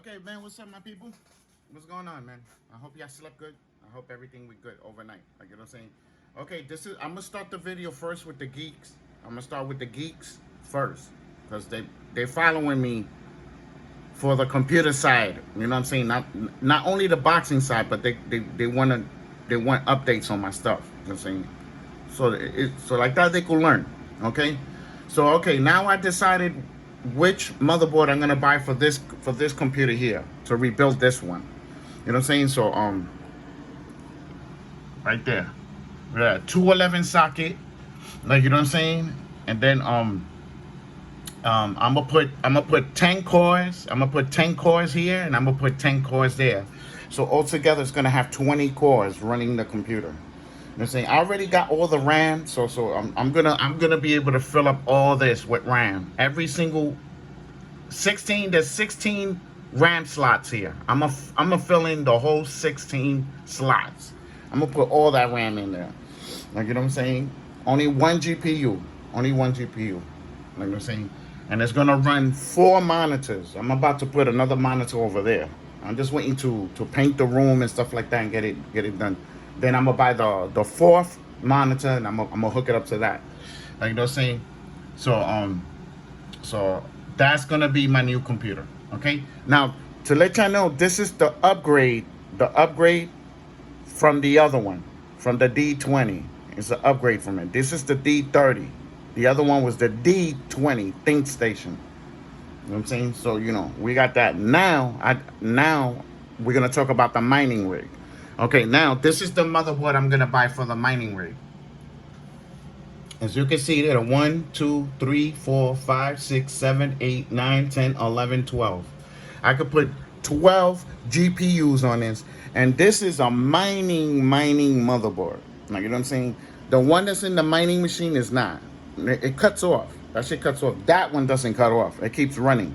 Okay, man, what's up, my people? What's going on, man? I hope y'all slept good. I hope everything was good overnight. Like, you know what I'm saying? Okay, I'm gonna start the video first with the geeks. I'm gonna start with the geeks first, because they're following me for the computer side. You know what I'm saying? Not only the boxing side, but they want updates on my stuff. You know what I'm saying? So like that they could learn. Okay? So okay, now I decided which motherboard I'm gonna buy for this computer here to rebuild this one. You know what I'm saying? So right there, yeah, 211 socket, like, you know what I'm saying. And then I'm gonna put 10 cores. I'm gonna put 10 cores here, and I'm gonna put 10 cores there. So altogether, it's gonna have 20 cores running the computer. You know what I'm saying? I already got all the RAM, so I'm gonna be able to fill up all this with RAM. Every single 16. There's 16 RAM slots here. I'm gonna fill in the whole 16 slots. I'm gonna put all that RAM in there. Like, you know what I'm saying? Only one GPU. Only one GPU. Like, you know what I'm saying? And it's gonna run 4 monitors. I'm about to put another monitor over there. I'm just waiting to paint the room and stuff like that and get it done. Then I'm gonna buy the 4th monitor, and I'm gonna hook it up to that. Like, you know what I'm saying? So that's gonna be my new computer. Okay. Now, to let y'all know, this is the upgrade from the other one, from the D20. It's an upgrade from it. This is the D30. The other one was the D20 ThinkStation. You know what I'm saying? So, you know, we got that. Now we're gonna talk about the mining rig. Okay, now this is the motherboard I'm gonna buy for the mining rig. As you can see, there are 1, 2, 3, 4, 5, 6, 7, 8, 9, 10, 11, 12. I could put 12 GPUs on this, and this is a mining motherboard. Like, you know what I'm saying? The one that's in the mining machine is not. It cuts off. That shit cuts off. That one doesn't cut off. It keeps running.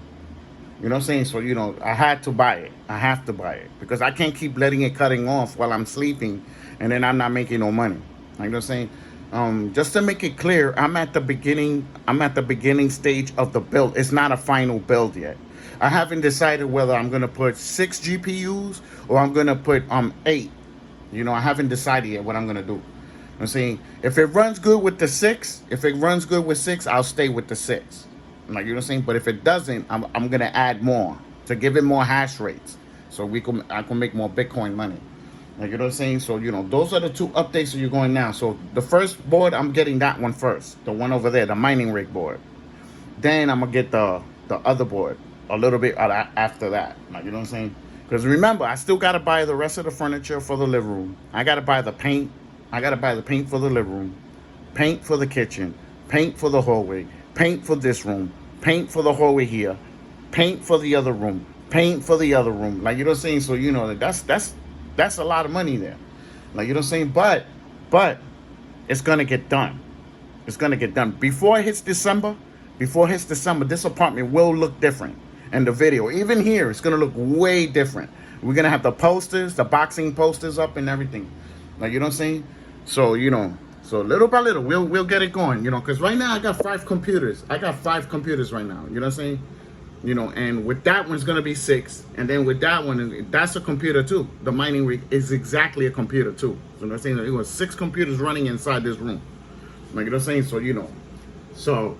You know what I'm saying? So, you know, I had to buy it. I have to buy it, because I can't keep letting it cutting off while I'm sleeping, and then I'm not making no money. Like, you know what I'm saying? Just to make it clear, I'm at the beginning stage of the build. It's not a final build yet. I haven't decided whether I'm gonna put 6 GPUs or I'm gonna put 8. You know, I haven't decided yet what I'm gonna do. I'm saying, if it runs good with the 6, I'll stay with the 6. Like, you know what I'm saying? But if it doesn't, I'm gonna add more to give it more hash rates, so I can make more Bitcoin money. Like, you know what I'm saying? So, you know, those are the 2 updates that you're going now. So the first board, I'm getting that one first, the one over there, the mining rig board. Then I'm gonna get the other board a little bit after that. Like, you know what I'm saying? Because remember, I still gotta buy the rest of the furniture for the living room. I gotta buy the paint. I gotta buy the paint for the living room, paint for the kitchen, paint for the hallway, paint for this room, paint for the hallway here, paint for the other room, paint for the other room. Like, you know what I'm saying? So, you know, that's a lot of money there. Like, you know what I'm saying? But it's gonna get done. It's gonna get done before it hits December. This apartment will look different. And the video, even here, it's gonna look way different. We're gonna have the posters, the boxing posters up and everything. Like, you know what I'm saying? So, you know, so little by little, we'll get it going. You know, because right now I got 5 computers. I got 5 computers right now. You know what I'm saying? You know, and with that one's gonna be 6, and then with that one, that's a computer too. The mining rig is exactly a computer too. So, you know what I'm saying? It was 6 computers running inside this room. Like, you know what I'm saying? So, you know, so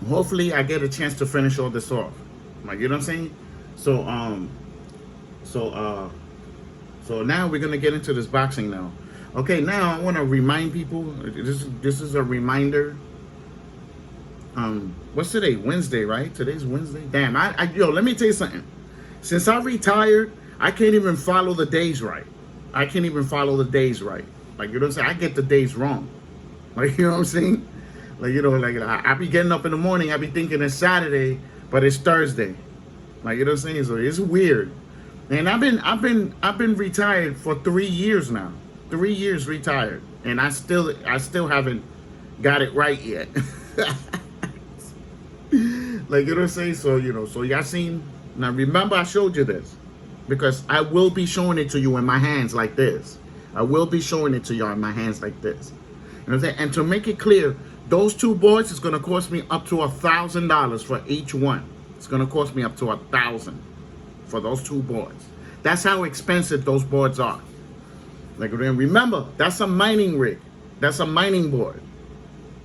hopefully I get a chance to finish all this off. Like, you know what I'm saying? So now we're gonna get into this boxing now. Okay, now I want to remind people. This is a reminder. What's today? Wednesday, right? Today's Wednesday. Damn, yo, let me tell you something. Since I retired, I can't even follow the days right. Like, you know what I'm saying? I get the days wrong. Like, you know what I'm saying? Like, you know, like I be getting up in the morning, I be thinking it's Saturday, but it's Thursday. Like, you know what I'm saying? So it's weird. And I've been retired for 3 years now. 3 years retired, and I still haven't got it right yet. Like, you know what I'm saying? So, you know, so y'all seen. Now remember, I showed you this, because I will be showing it to you in my hands like this. I will be showing it to y'all in my hands like this. You know what I'm saying? And to make it clear, those 2 boards is gonna cost me up to $1,000 for each one. It's gonna cost me up to $1,000. for those 2 boards. That's how expensive those boards are. Like, remember, that's a mining rig. That's a mining board.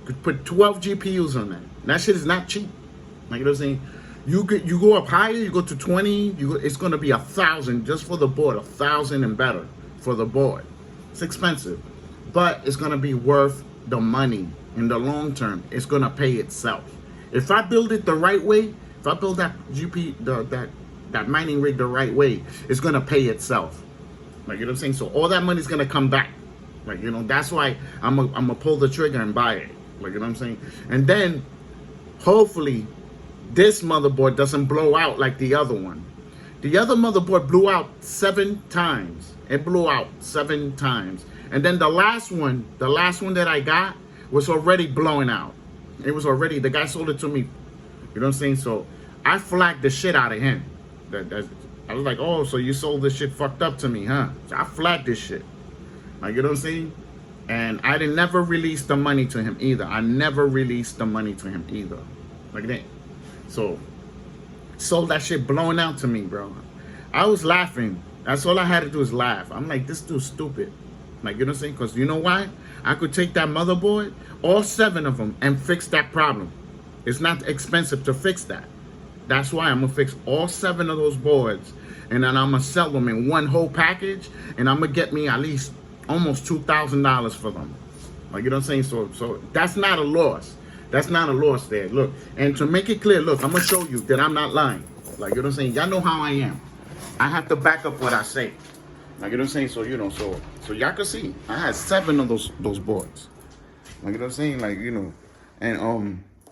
You could put 12 GPUs on that. That shit is not cheap. Like, you know what I'm saying? You go up higher, you go to 20, it's gonna be 1,000 just for the board, 1,000 and better for the board. It's expensive, but it's gonna be worth the money in the long term. It's gonna pay itself. If I build it the right way, if I build that that mining rig the right way, it's gonna pay itself. Like, you know what I'm saying? So all that money's gonna come back. Like, you know, that's why I'm gonna pull the trigger and buy it. Like, you know what I'm saying? And then hopefully this motherboard doesn't blow out like the other one. The other motherboard blew out 7 times. It blew out 7 times. And then the last one that I got was already blowing out. It was already, the guy sold it to me. You know what I'm saying? So I flagged the shit out of him. I was like, oh, so you sold this shit fucked up to me, huh? So I flagged this shit. Like, you know what I'm saying? And I never released the money to him either. I never released the money to him either. Like that. So sold that shit blowing out to me, bro. I was laughing. That's all I had to do is laugh. I'm like, this dude's stupid. Like, you know what I'm saying? Because you know why? I could take that motherboard, all 7 of them, and fix that problem. It's not expensive to fix that. That's why I'm going to fix all 7 of those boards, and then I'm going to sell them in one whole package, and I'm going to get me at least almost $2,000 for them. Like, you know what I'm saying? So that's not a loss. That's not a loss there. Look, and to make it clear, look, I'm going to show you that I'm not lying. Like, you know what I'm saying? Y'all know how I am. I have to back up what I say. Like, you know what I'm saying? So, you know, so y'all can see. I had 7 of those boards. Like, you know what I'm saying? Like, you know,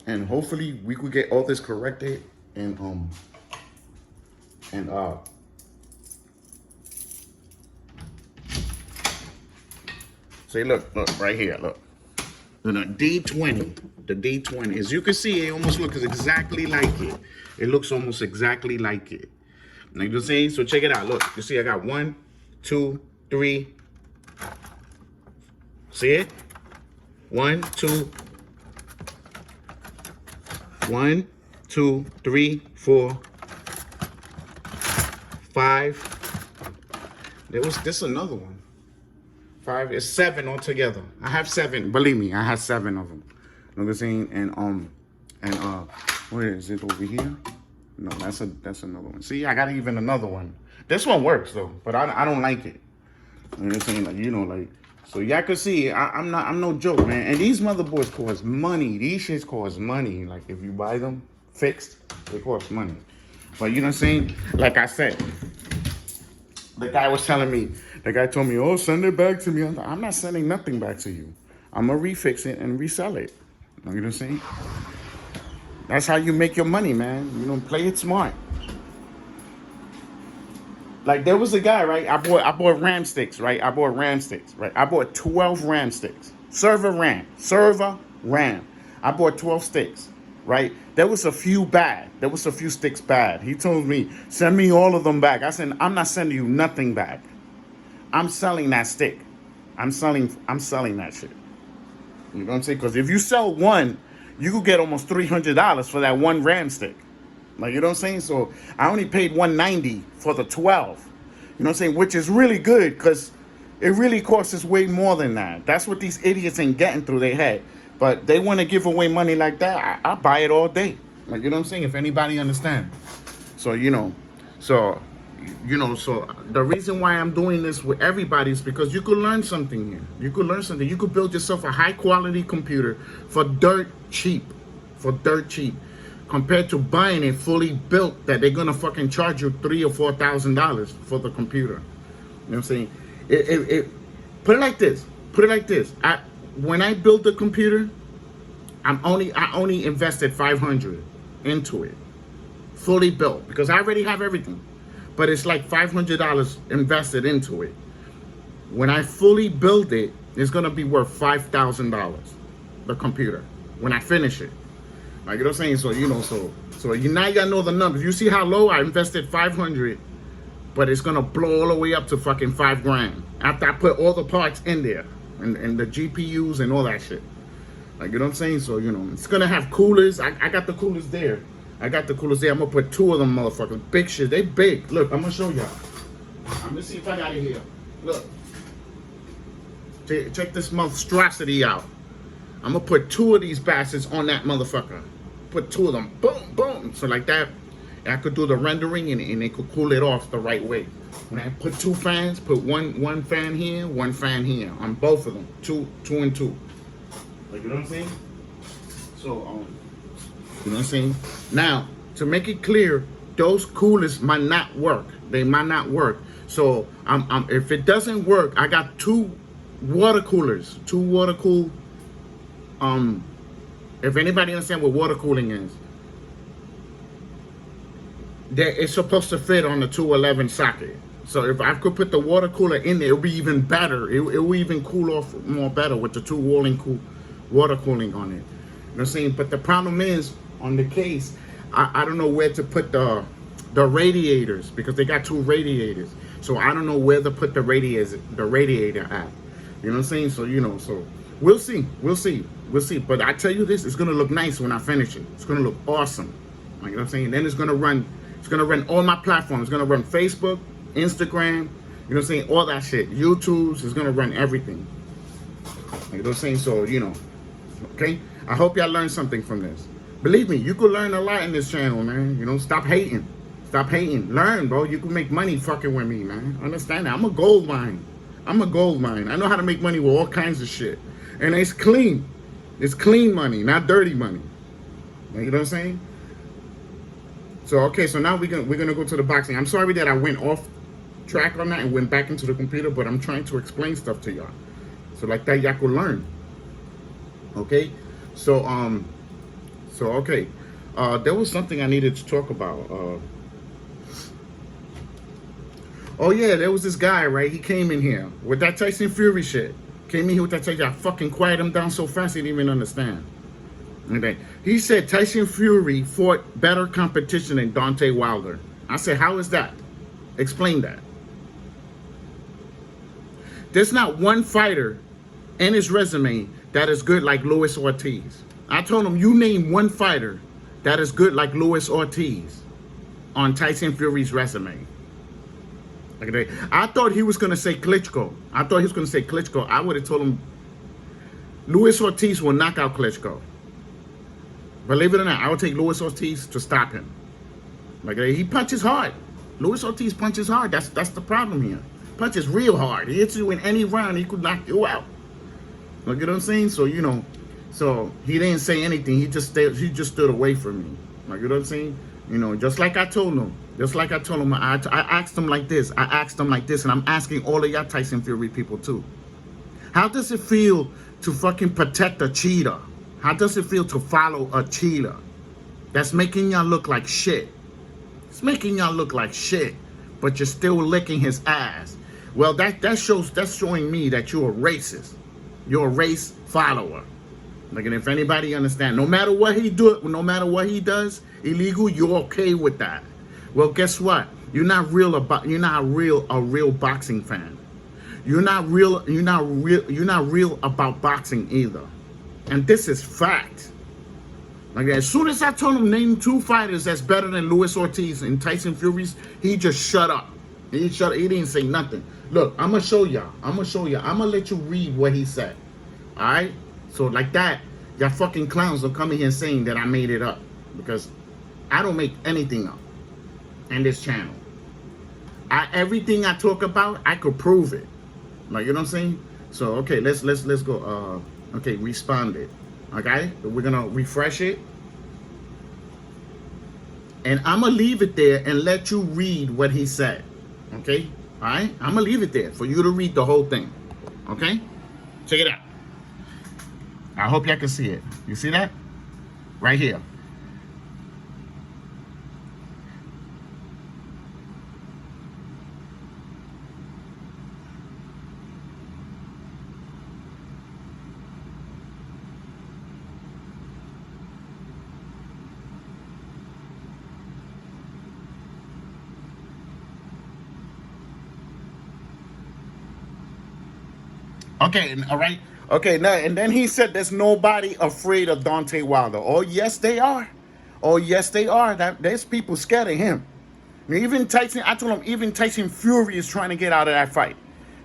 and hopefully we could get all this corrected and say, look right here, look. The D20, the D20, as you can see, it almost looks exactly like it. It looks almost exactly like it. Like, you know what I'm saying? So check it out. Look, you see, I got 1, 2, 3. See it? 1, 2, 1, 2, 3, 4, 5. This another one. 5 is 7 altogether. I have 7. Believe me, I have 7 of them. You know what I'm saying? And where is it over here? No, that's another one. See, I got even another one. This one works though, but I don't like it. You know what I'm saying? Like, you know, like, so y'all can see, I'm no joke, man. And these motherboards cost money. These shits cost money. Like, if you buy them fixed, they cost money. But you know what I'm saying? Like I said, the guy was telling me, the guy told me, oh, send it back to me. I'm not sending nothing back to you. I'm going to refix it and resell it. You know what I'm saying? That's how you make your money, man. You know, play it smart. Like, there was a guy, right? I bought RAM sticks, right? I bought 12 RAM sticks. Server RAM. I bought 12 sticks, right? There was a few bad. There was a few sticks bad. He told me, send me all of them back. I said, I'm not sending you nothing back. I'm selling that stick. I'm selling that shit. You know what I'm saying? Because if you sell one, you could get almost $300 for that one RAM stick. Like, you know what I'm saying? So I only paid $190 for the 12. You know what I'm saying? Which is really good, because it really costs us way more than that. That's what these idiots ain't getting through their head. But they want to give away money like that. I buy it all day. Like, you know what I'm saying? If anybody understands. So, so the reason why I'm doing this with everybody is because you could learn something here. You could learn something. You could build yourself a high quality computer for dirt cheap. Compared to buying it fully built that they're gonna fucking charge you $3,000 or $4,000 for the computer. You know what I'm saying? Put it like this. When I built the computer, I only invested $500 into it, fully built, because I already have everything. But it's like $500 invested into it. When I fully build it, it's gonna be worth $5,000. The computer, when I finish it. Like, you know what I'm saying? So now y'all know the numbers. You see how low I invested $500, but it's gonna blow all the way up to fucking $5,000 after I put all the parts in there and the GPUs and all that shit. Like, you know what I'm saying? So, it's gonna have coolers. I got the coolers there. I got the coolers there. I'm gonna put 2 of them motherfuckers. Big shit. They big. Look, I'm gonna show y'all. I'm gonna see if I got it here. Look. Check this monstrosity out. I'm gonna put 2 of these bastards on that motherfucker. Put 2 of them. Boom, boom. So like that, I could do the rendering and it could cool it off the right way. When I put 2 fans, put one fan here, 1 fan here on both of them. 2 and 2. Like, you know what I'm saying? So, you know what I'm saying? Now, to make it clear, those coolers might not work. They might not work. So, if it doesn't work, I got 2 water coolers. 2 water cool. If anybody understand what water cooling is, it's supposed to fit on the 211 socket. So if I could put the water cooler in there, it'll be even better. It will even cool off more better with the 2 water cooling on it. You know what I'm saying? But the problem is on the case, I don't know where to put the radiators, because they got 2 radiators. So I don't know where to put the radiator at. You know what I'm saying? So, you know, so we'll see. We'll see. We'll see. But I tell you this, it's gonna look nice when I finish it. It's gonna look awesome. Like, you know what I'm saying? Then it's gonna run all my platforms. It's gonna run Facebook, Instagram, you know what I'm saying? All that shit. YouTube's is gonna run everything. Like, you know what I'm saying? So, you know, okay? I hope y'all learned something from this. Believe me, you could learn a lot in this channel, man. You know, stop hating. Stop hating. Learn, bro. You can make money fucking with me, man. Understand that? I'm a gold mine. I'm a gold mine. I know how to make money with all kinds of shit. And it's clean. It's clean money, not dirty money. Like, you know what I'm saying? So, okay, so now we're gonna go to the boxing. I'm sorry that I went off track on that and went back into the computer, but I'm trying to explain stuff to y'all. So like that y'all could learn. Okay? So, okay. There was something I needed to talk about. Oh yeah, there was this guy, right? He came in here with that Tyson Fury shit. Came in here with that Tyson. I fucking quiet him down so fast he didn't even understand. Okay. He said Tyson Fury fought better competition than Deontay Wilder. I said, how is that? Explain that. There's not one fighter in his resume that is good like Luis Ortiz. I told him, you name one fighter that is good like Luis Ortiz on Tyson Fury's resume. Okay. I thought he was going to say Klitschko. I would have told him Luis Ortiz will knock out Klitschko. Believe it or not, I would take Luis Ortiz to stop him. Like, he punches hard. Luis Ortiz punches hard. That's the problem here. Punches real hard. He hits you in any round, he could knock you out. Look at what I'm saying? So, you know, so he didn't say anything. He just stood away from me. Like, you know what I'm saying? You know, just like I told him. I asked him like this. And I'm asking all of y'all Tyson Fury people too. How does it feel to fucking protect a cheater? How does it feel to follow a cheater that's making y'all look like shit? It's making y'all look like shit, but you're still licking his ass. Well, that's showing me that you're a racist. You're a race follower. Like, and if anybody understand, no matter what he does illegal, you're okay with that. Well, guess what? You're not a real boxing fan. You're not real about boxing either. And this is fact. Like, as soon as I told him name 2 fighters that's better than Luis Ortiz and Tyson Fury's, he just shut up. He didn't say nothing. Look, I'm gonna show y'all. I'm gonna let you read what he said. Alright? So like that, y'all fucking clowns will come in here saying that I made it up. Because I don't make anything up in this channel. Everything I talk about, I could prove it. Like, you know what I'm saying? So okay, let's go. Okay, responded. Okay, we're gonna refresh it, and I'm gonna leave it there and let you read what he said. Okay, all right, I'm gonna leave it there for you to read the whole thing. Okay, check it out. I hope y'all can see it. You see that? Right here. Okay, all right. Okay, now and then he said there's nobody afraid of Deontay Wilder. Oh, yes, they are. Oh, yes, they are. There's people scared of him. Even Tyson, I told him, even Tyson Fury is trying to get out of that fight.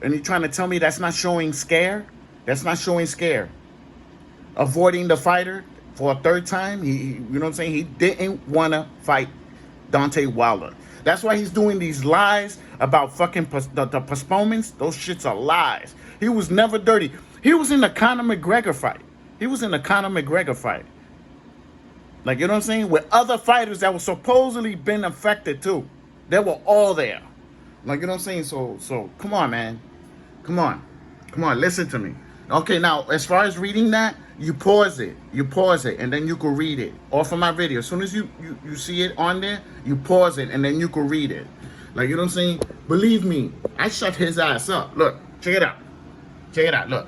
And he's trying to tell me that's not showing scare? That's not showing scare. Avoiding the fighter for a third time, you know what I'm saying? He didn't want to fight Deontay Wilder. That's why he's doing these lies about fucking the postponements. Those shits are lies. He was never dirty. He was in the Conor McGregor fight. He was in the Conor McGregor fight. Like, you know what I'm saying? With other fighters that were supposedly been affected too. They were all there. Like, you know what I'm saying? So come on, man. Come on. Come on, listen to me. Okay, now, as far as reading that, you pause it. You pause it, and then you can read it. Off of my video. As soon as you see it on there, you pause it, and then you can read it. Like, you know what I'm saying? Believe me, I shut his ass up. Look, check it out. Check it out. Look.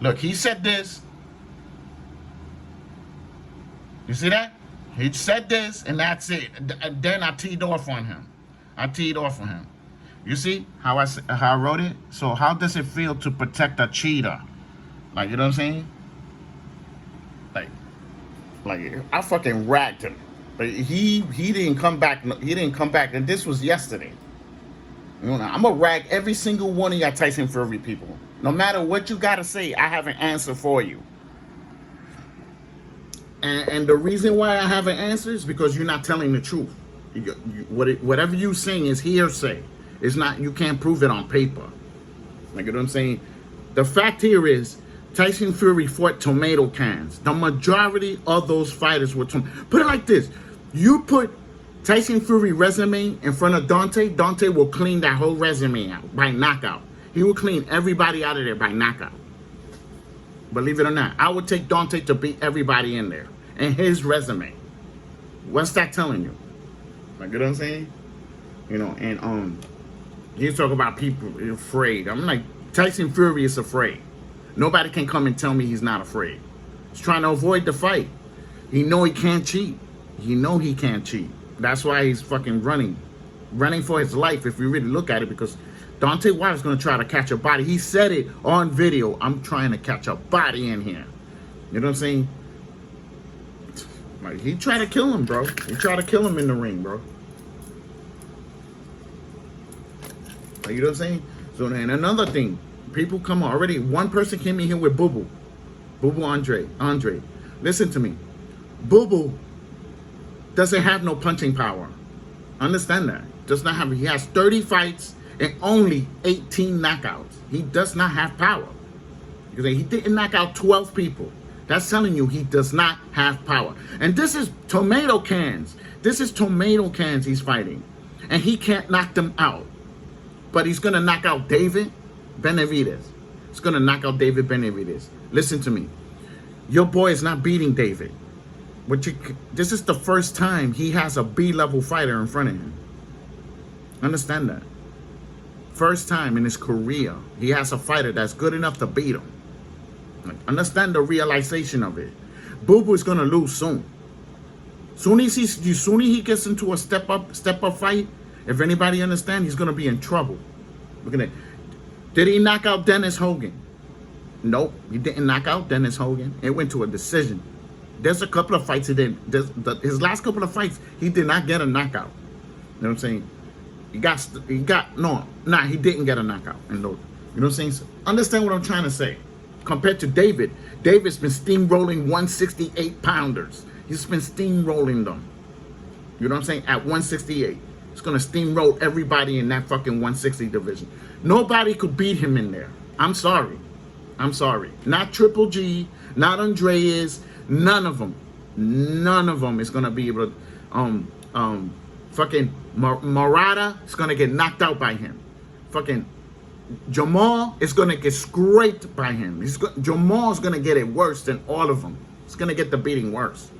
Look, he said this. You see that? He said this, and that's it. And then I teed off on him. I teed off on him. You see how I wrote it? So how does it feel to protect a cheater? Like, you know what I'm saying? Like I fucking ragged him. But he didn't come back. He didn't come back. And this was yesterday. You know, I'm gonna rag every single one of y'all Tyson Fury people. No matter what you gotta say, I have an answer for you. And the reason why I have an answer is because you're not telling the truth. Whatever you saying is hearsay. It's not. You can't prove it on paper. Like, you know what I'm saying? The fact here is Tyson Fury fought tomato cans. The majority of those fighters were put it like this. You put Tyson Fury resume in front of Deontay will clean that whole resume out by knockout. He will clean everybody out of there by knockout. Believe it or not, I would take Deontay to beat everybody in there. And his resume. What's that telling you? Like, you know what I'm saying? You know, and he's talking about people afraid. I'm like, Tyson Fury is afraid. Nobody can come and tell me he's not afraid. He's trying to avoid the fight. He know he can't cheat. He know he can't cheat. That's why he's fucking running for his life if you really look at it, because Deontay Wilder's going to try to catch a body. He said it on video. I'm trying to catch a body in here. You know what I'm saying? Like, he tried to kill him, bro. He tried to kill him in the ring, bro. Like, you know what I'm saying? So then another thing. People come on. Already one person came in here with Boo Boo. Boo Boo Andre. Listen to me. Boo Boo doesn't have no punching power. Understand that. Does not have. He has 30 fights and only 18 knockouts. He does not have power. Because he didn't knock out 12 people. That's telling you he does not have power. And this is tomato cans. This is tomato cans he's fighting. And he can't knock them out. But he's going to knock out David Benavidez. He's going to knock out David Benavidez. Listen to me. Your boy is not beating David. This is the first time he has a B-level fighter in front of him. Understand that. First time in his career, he has a fighter that's good enough to beat him. Like, understand the realization of it. Boo Boo is gonna lose soon. Soon as he gets into a step up fight, if anybody understands, he's gonna be in trouble. Look at that. Did he knock out Dennis Hogan? Nope, he didn't knock out Dennis Hogan. It went to a decision. There's a couple of fights he did. His last couple of fights, he did not get a knockout. You know what I'm saying? He didn't get a knockout. And you know what I'm saying? So understand what I'm trying to say. Compared to David, David's been steamrolling 168 pounders. He's been steamrolling them. You know what I'm saying? At 168. He's going to steamroll everybody in that fucking 160 division. Nobody could beat him in there. I'm sorry. I'm sorry. Not Triple G, not Andreas, none of them. None of them is going to be able to, fucking Murata is going to get knocked out by him. Fucking Jamal is going to get scraped by him. Jamal is going to get it worse than all of them. He's going to get the beating worse.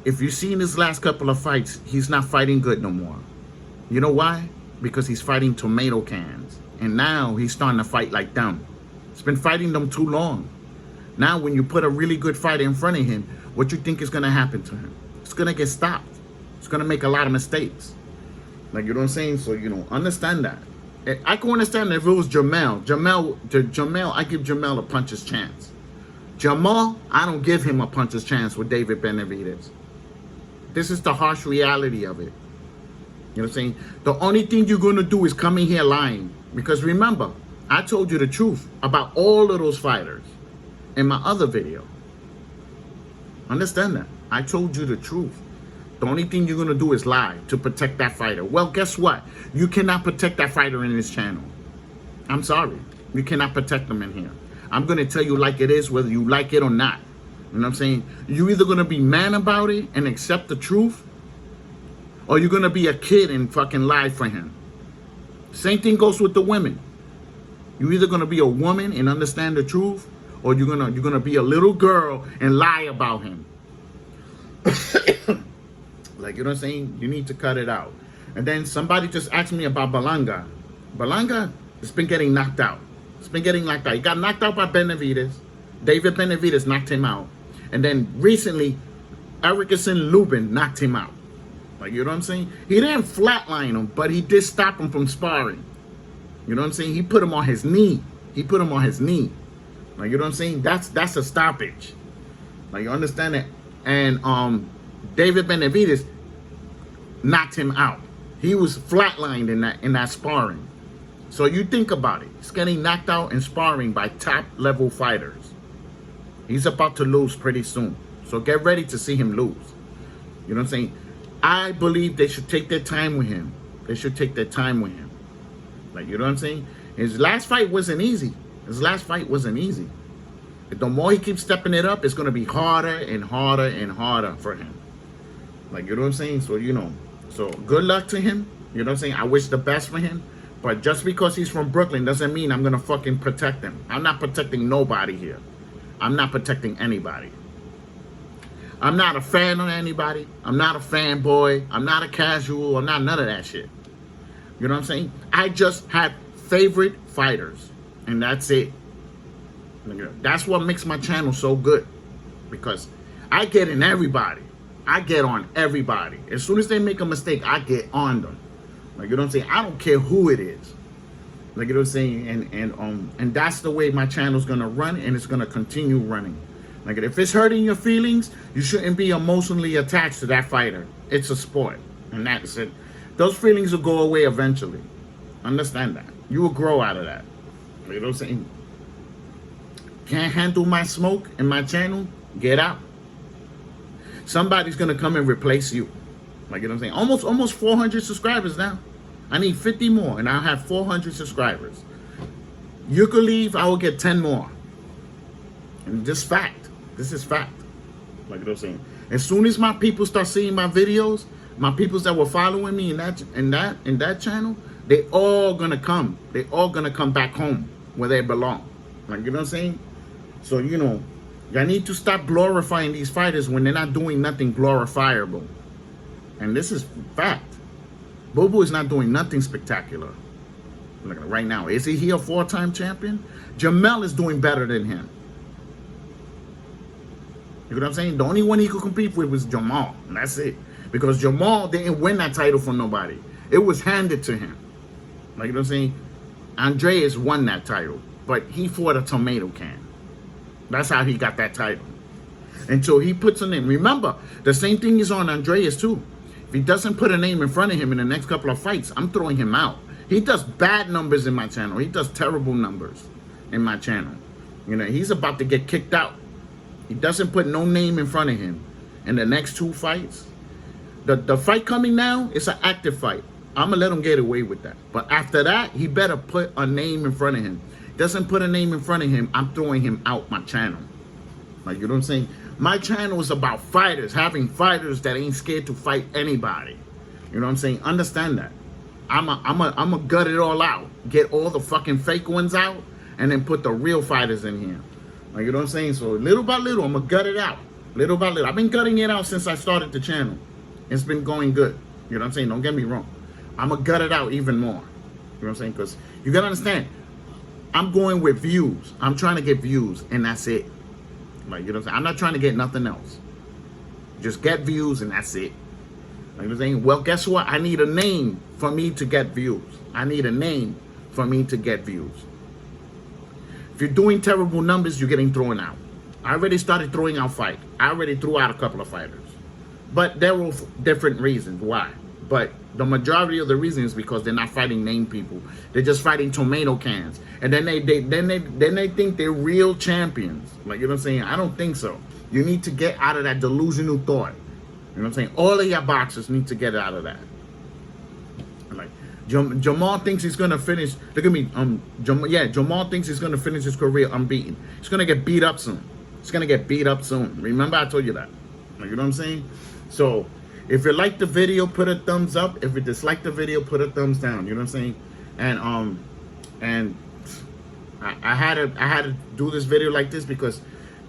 If you've seen his last couple of fights, he's not fighting good no more. You know why? Because he's fighting tomato cans. And now he's starting to fight like them. He's been fighting them too long. Now when you put a really good fighter in front of him, what you think is going to happen to him? It's going to get stopped. It's going to make a lot of mistakes. Like, you know what I'm saying? So, you know, understand that. I can understand if it was Jamel. I give Jamel a puncher's chance. Jamal, I don't give him a puncher's chance with David Benavidez. This is the harsh reality of it. You know what I'm saying? The only thing you're going to do is come in here lying. Because remember, I told you the truth about all of those fighters in my other video. Understand that? I told you the truth. The only thing you're going to do is lie to protect that fighter. Well, guess what? You cannot protect that fighter in this channel. I'm sorry. You cannot protect them in here. I'm going to tell you like it is, whether you like it or not. You know what I'm saying? You're either going to be man about it and accept the truth, or you're going to be a kid and fucking lie for him. Same thing goes with the women. You're either going to be a woman and understand the truth, or you're gonna be a little girl and lie about him. Like, you know what I'm saying? You need to cut it out. And then somebody just asked me about Berlanga. Berlanga has been getting knocked out. It's been getting knocked out. He got knocked out by Benavidez. David Benavidez knocked him out. And then recently, Berlanga Lubin knocked him out. Like, you know what I'm saying? He didn't flatline him, but he did stop him from sparring. You know what I'm saying? He put him on his knee. He put him on his knee. Like, you know what I'm saying? That's a stoppage. Like, you understand that? And David Benavidez knocked him out. He was flatlined in that sparring. So you think about it. He's getting knocked out in sparring by top level fighters. He's about to lose pretty soon. So get ready to see him lose. You know what I'm saying? I believe they should take their time with him. They should take their time with him. Like, you know what I'm saying? His last fight wasn't easy. His last fight wasn't easy. The more he keeps stepping it up, it's going to be harder and harder and harder for him. Like, you know what I'm saying? So, you know, so good luck to him. You know what I'm saying? I wish the best for him. But just because he's from Brooklyn doesn't mean I'm going to fucking protect him. I'm not protecting nobody here. I'm not protecting anybody. I'm not a fan of anybody. I'm not a fanboy. I'm not a casual. I'm not none of that shit. You know what I'm saying? I just have favorite fighters. And that's it. That's what makes my channel so good. Because I get in everybody. I get on everybody. As soon as they make a mistake, I get on them. Like, you know what I'm saying? I don't care who it is. Like, you know what I'm saying? And that's the way my channel's gonna run, and it's gonna continue running. Like, if it's hurting your feelings, you shouldn't be emotionally attached to that fighter. It's a sport. And that's it. Those feelings will go away eventually. Understand that. You will grow out of that. You know what I'm saying? Can't handle my smoke in my channel? Get out. Somebody's gonna come and replace you. Like, you know what I'm saying? Almost 400 subscribers now. I need 50 more and I'll have 400 subscribers. You could leave, I will get 10 more. And this fact. This is fact. Like, you know what I'm saying? As soon as my people start seeing my videos, my peoples that were following me in that channel, they all gonna come. They all gonna come back home where they belong. Like, you know what I'm saying? So, you know, y'all need to stop glorifying these fighters when they're not doing nothing glorifiable. And this is fact. Bobo is not doing nothing spectacular. Look, right now, is he a 4-time champion? Jamel is doing better than him. You know what I'm saying? The only one he could compete with was Jamal. And that's it. Because Jamal didn't win that title from nobody. It was handed to him. Like, you know what I'm saying? Andreas won that title. But he fought a tomato can. That's how he got that title. Until he puts a name. Remember, the same thing is on Andreas too. If he doesn't put a name in front of him in the next couple of fights, I'm throwing him out. He does bad numbers in my channel. He does terrible numbers in my channel. You know, he's about to get kicked out. He doesn't put no name in front of him in the next 2 fights. The fight coming now, it's an active fight. I'm going to let him get away with that. But after that, he better put a name in front of him. Doesn't put a name in front of him, I'm throwing him out my channel. Like, you know what I'm saying? My channel is about fighters, having fighters that ain't scared to fight anybody. You know what I'm saying? Understand that. I'm a gut it all out. Get all the fucking fake ones out, and then put the real fighters in here. Like, you know what I'm saying? So little by little, I'm gonna gut it out. Little by little. I've been gutting it out since I started the channel. It's been going good. You know what I'm saying? Don't get me wrong. I'm gonna gut it out even more. You know what I'm saying? Because you gotta understand, I'm going with views. I'm trying to get views, and that's it. Like, you know what I'm saying? I'm not trying to get nothing else. Just get views, and that's it. Like, you know what I'm saying? Well, guess what? I need a name for me to get views. I need a name for me to get views. If you're doing terrible numbers, you're getting thrown out. I already started throwing out fight. I already threw out a couple of fighters. But there were different reasons why. But the majority of the reason is because they're not fighting named people. They're just fighting tomato cans. And then they think they're real champions. Like, you know what I'm saying? I don't think so. You need to get out of that delusional thought. You know what I'm saying? All of your boxers need to get out of that. Like, Jamal thinks he's gonna finish. Look at me. Jamal thinks he's gonna finish his career unbeaten. He's gonna get beat up soon. He's gonna get beat up soon. Remember, I told you that. Like, you know what I'm saying? So, if you like the video, put a thumbs up. If you dislike the video, put a thumbs down. You know what I'm saying? And I had to do this video like this because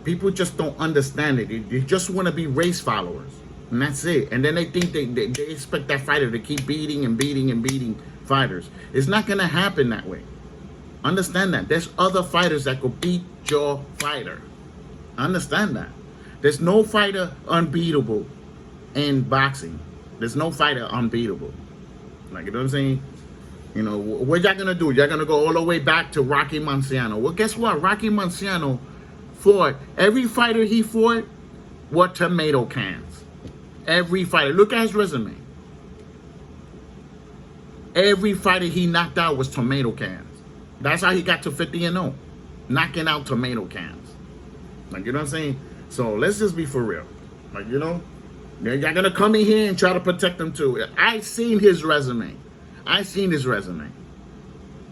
people just don't understand it. They just want to be race followers, and that's it. And then they think they expect that fighter to keep beating and beating and beating fighters. It's not gonna happen that way. Understand that. There's other fighters that could beat your fighter. Understand that. There's no fighter unbeatable in boxing. There's no fighter unbeatable. Like, you know what I'm saying? You know, what y'all gonna do? Y'all gonna go all the way back to Rocky Marciano. Well, guess what? Rocky Marciano fought, every fighter he fought were tomato cans. Every fighter. Look at his resume. Every fighter he knocked out was tomato cans. That's how he got to 50-0. Knocking out tomato cans. Like, you know what I'm saying? So let's just be for real. Like, you know, y'all gonna come in here and try to protect him too. I seen his resume.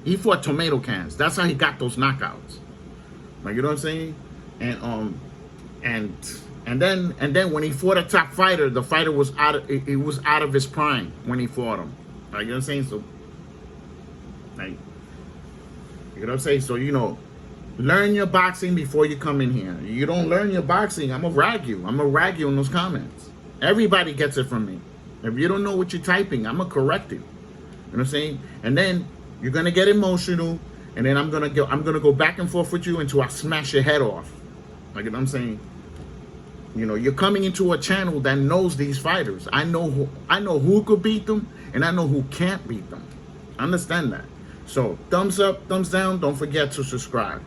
He fought tomato cans. That's how he got those knockouts. Like, you know what I'm saying? And then when he fought a top fighter, the fighter was out of his prime when he fought him. Like, you know what I'm saying? So, like, you know what I'm saying? So, you know, learn your boxing before you come in here. You don't learn your boxing, I'm gonna rag you. I'm gonna rag you in those comments. Everybody gets it from me. If you don't know what you're typing, I'm gonna correct it. You know what I'm saying? And then you're gonna get emotional, and then I'm gonna go back and forth with you until I smash your head off. Like, you know what I'm saying? You know, you're coming into a channel that knows these fighters. I know who could beat them, and I know who can't beat them. Understand that. So, thumbs up, thumbs down. Don't forget to subscribe.